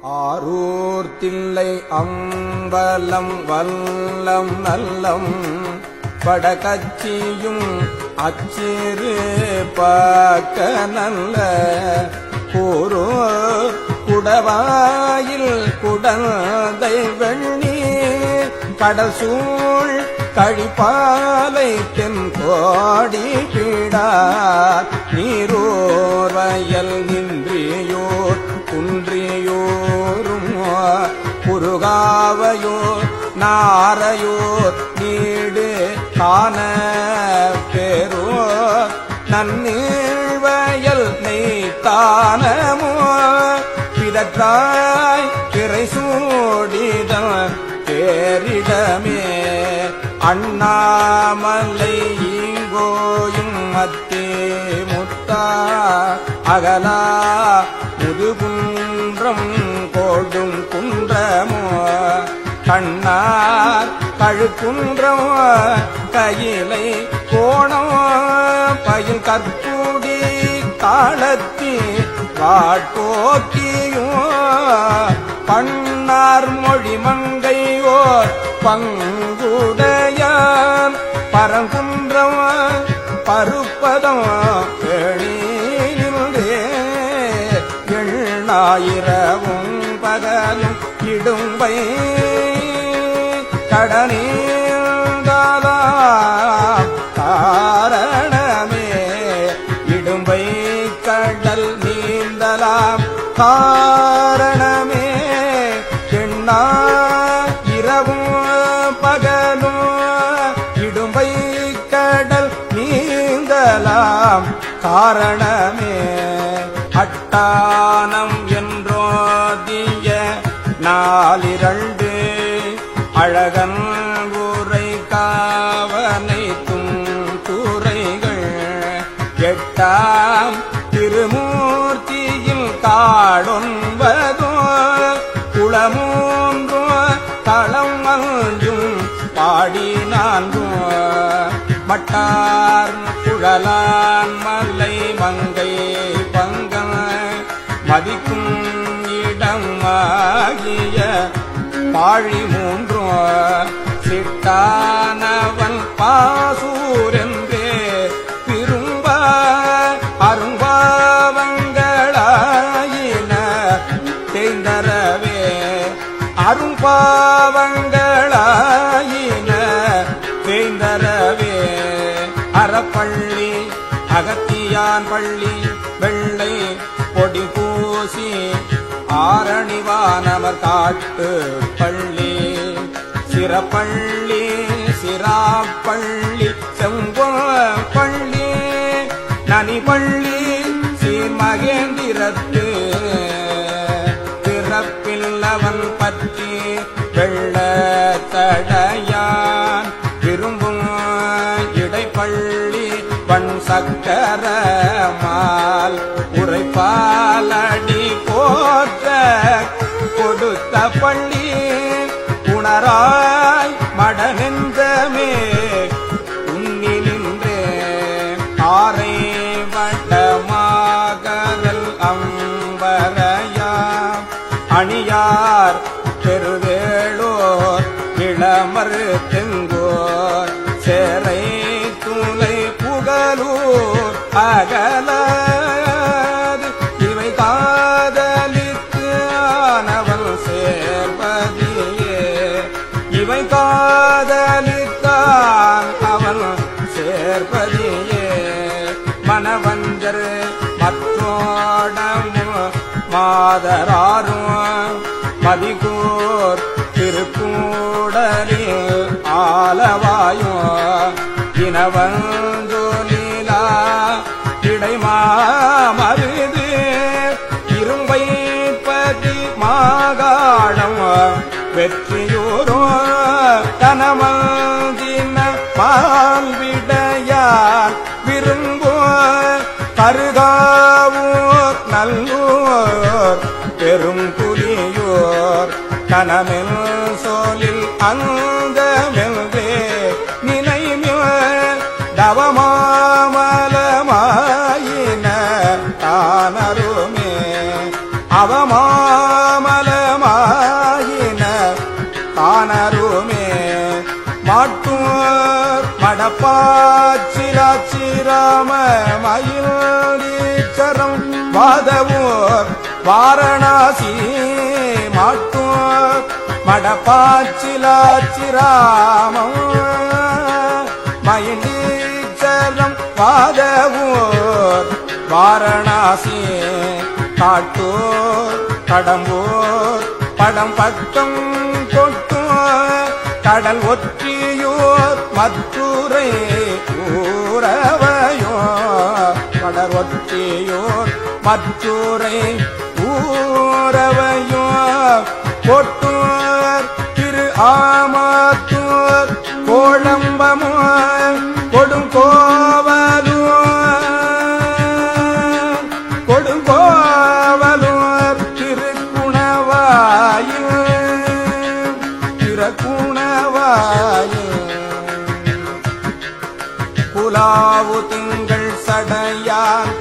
ஆரூர் தில்லை அம்பலம் வல்லம் நல்லம் படகச்சியும் அச்சிறு பாக்க நல்ல கூரூர் குடவாயில் குடந்தை வெண்ணீர் கடல் சூழ் கழிப்பாலை தென்கோடி பீடார் நீரூர் வயல் நின்றியோர் குன்றியோரும் குறுகாவையோர் நாரையோர் நீடு காண பேரோர் நன்னீழ்வயல் நெய்த்தானமோ பிதற்றாய் திரை சூடிதம் பேரிடமே அண்ணாமலை ஈங்கோயும் மத்தே முத்தா அகலா முதுகுன்றம் கோடும் குன்றமோ கண்ணார் கழுக்குன்றம் கையிலை கோணம் பயில் கற்பூடி காலத்தி வாட்போக்கியும் பண்ணார் மொழி மங்கையோர் பங்குடையான் பரங்குன்றம் பருப்பதம் பேணிலே எண்ணாயிரவும் பகலும் இடும்பை கடனீந்தாலாம் காரணமே இடும்பை கடல் நீந்தலாம் காரணமே எண்ணா இரவும் பகலும் இடும்பை கடல் நீந்தலாம் காரணமே அட்டானம் என்றோதிய நாலிரண்டு அழகன் ஊரை காவனைத்தும் துறைகள் எட்டாம் திருமூர்த்தியில் காடொன்பதோ குளமூன்றோ தளம் அஞ்சும் பாடி நான்கும் மட்டார் குழலான் மலை மங்கை பங்கம் மதிக்கும் இடமாகிய பாழி மூன்றும் சிட்டானவன் பாசூரென்றே திரும்ப அரும்பாவங்களாயின தேய்ந்தரவே அரும்பாவங்களாயின தேய்ந்தரவே அறப்பள்ளி அகத்தியான் பள்ளி வெள்ளை பொடி பூசி ஆரணிவானவர் காட்டு பள்ளி சிறப்பள்ளி சிராப்பள்ளி செம்பள்ளி நனிப்பள்ளி சீர்மகேந்திரத்து பிறப்பில்லவன் பற்றி வெள்ள தடையான் விரும்பும் இடைப்பள்ளி வன் சக்கரமால் உரைப்பாலடி போற்ற கொடுத்த பள்ளி உணராய் மடநெஞ்சமே உன்னி நின்றே ஆரை வட்டமாகரல் அம்பரையாம் அணியார் பெருவேளோர் இளமர் தெங்கோர் சேரை துளை புகழூர் அகல இவை காதலித்து ஆனவன் சேர்பதியே இவை காதலித்தான் அவன் சேர்பதியே மனவஞ்சர் மற்றோடமும் மாதராரும் மதிகூர் திருக்கூடலில் ஆலவாயும் இனவஞ்சொலிலா இடைமாமருது இரும்பை பதி மாகாணம் வெற்றியூரோ கனமந்தின பால்விடையார் விரும்போ கருகாவூர் நல்லூர் பெரும் புலியோர் கனமெல் சோலில் அங்கமெல்வே நினைமில் தவமாமலமாயின தானருமே அவமாமல வாரணாசி மாட்டோர் மடப்பாச்சிலாச்சிராமம் மயிலீச்சரம் வாதவூர் வாரணாசி காட்டூர் கடம்பூர் படம் பக்கம் கொட்டூர் கடல் ஒற்றியூர் மற்றூரை ஊரவையோ கடல் ஒற்றியூர் மற்றூரை ஊரவையோ கொட்டூர் திரு ஆமாத்தூர் கோழம்பமோர் கொடுங்கோவலூர் திருக்குணவாயில் குலாவு திங்கள் சடையான்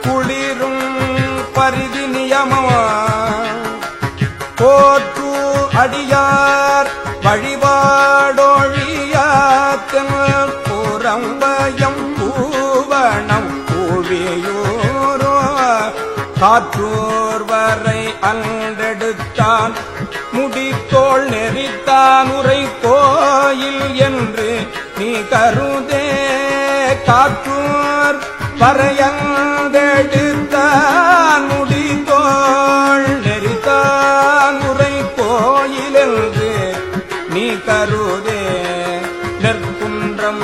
குளிரும் பரிதி நியமோ போற்று அடியார் வழிபாடொழியாத்தன் புறம்பயம் பூவனம் பூவியூரோ காற்றூர் வரை அன்றெடுத்தான் முடித்தோள் நெறித்தான் உரை கோயில் என்று நீ கருதே காற்றூர் வரையந்தெடுத்தான் முடித்தோள் நெறித்தான் உரை கோயில் என்று நீ கருதே நெற்குன்றம்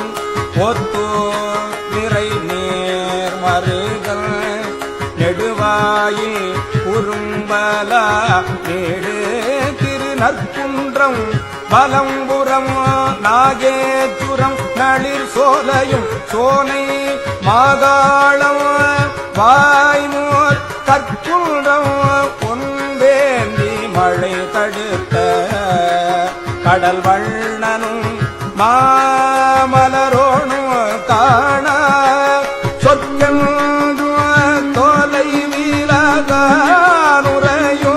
ஒத்தோ நிறை நேர் மருகல் நெடுவாயில் குறும்பலா நேடு திரு நற்குன்றம் பலம்புறம் நாகேச்சுரம் நளிர் சோலையும் சோனை மாகாளம் வாய்மோர் கற்குன்றம் பொன்பேந்தி மழை தடுத்த கடல் வண்ணனும் மாமலரோனும் காண சொற்கென்று தோலை வீரகானுரையோ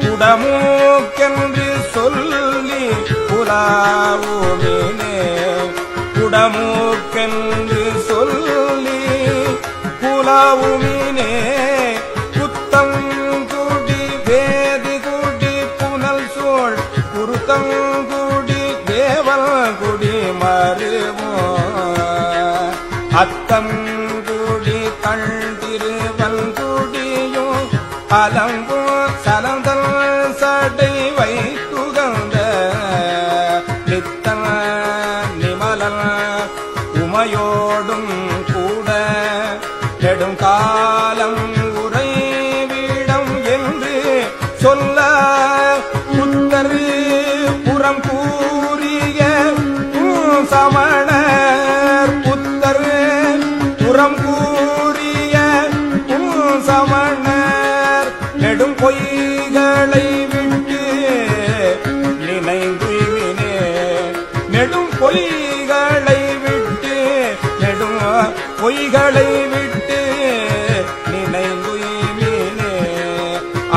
குடமூக்கென்று சொல்லி புலாவுமினே குடமூக்கென்று சொல்லி புலாவுமினே புத்தங்குடி வேதி குடி புனல் சோழ் குருத்தங்குடி தேவல் குடி மருவோ அத்தங்குடி கண்டிருவல்குடியோ அலம்போ சலந்தல் சடை வைத்துகந்த நித்தல் நிமலல் உமையோடும் கூட நெடுங்காலம் உறைவிடம் என்று சொல்ல புத்தரு புறம் கூறிய சமணர் புத்தரு புறம் கூறிய சமணர் நெடும் பொய்களை விட்டு நினைந்துவினே நெடும் பொய்களை விட்டு நெடும் பொய்களை விட்டு நினைந்துவினே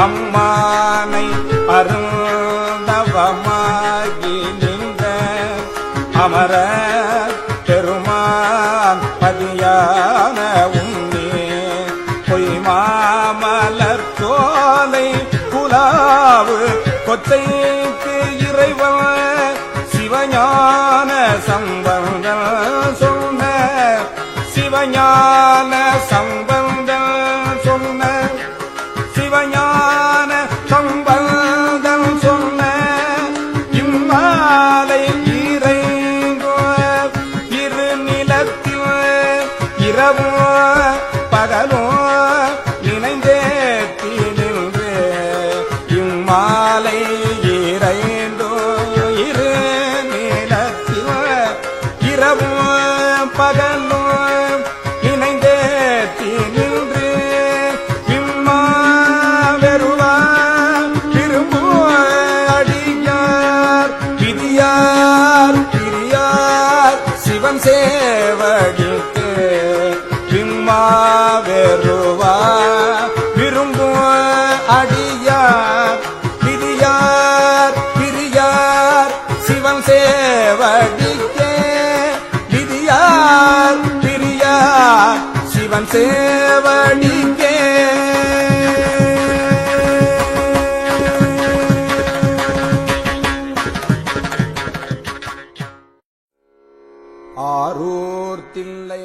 அம்மானை அருந்தவமாகி நின்ற அமர பெருமான் பதியான உன்னே பொய்மாமலர் சோலை குலாவு கொச்சைக்கு இறைவன் சிவஞான சம்பந்தம் சொன்ன சிவஞான சம்பந்தம் சொன்ன சிவஞான சம்பந்தம் சொன்ன இம்மாலை இறைங்கோ இரு நிலத்தில் இரவோ பகலோ நினைந்தேத்தி நின்று இம்மாலை இறைந்தோ இரு நிலத்தில் இரவோ பகலோ இணைந்தேத்தி நின்று விம்மா வெறுவா விரும்பு அடியார் விதியார் பிரியார் சிவன் சேவடிக்கு விம்மா வெறுவா விரும்பு அடியார் விதியார் பிரியார் சிவன் சேவடிக்கே விதியார் பிரியார் சிவன் சேவடிக்கே ஆரூர் தில்லை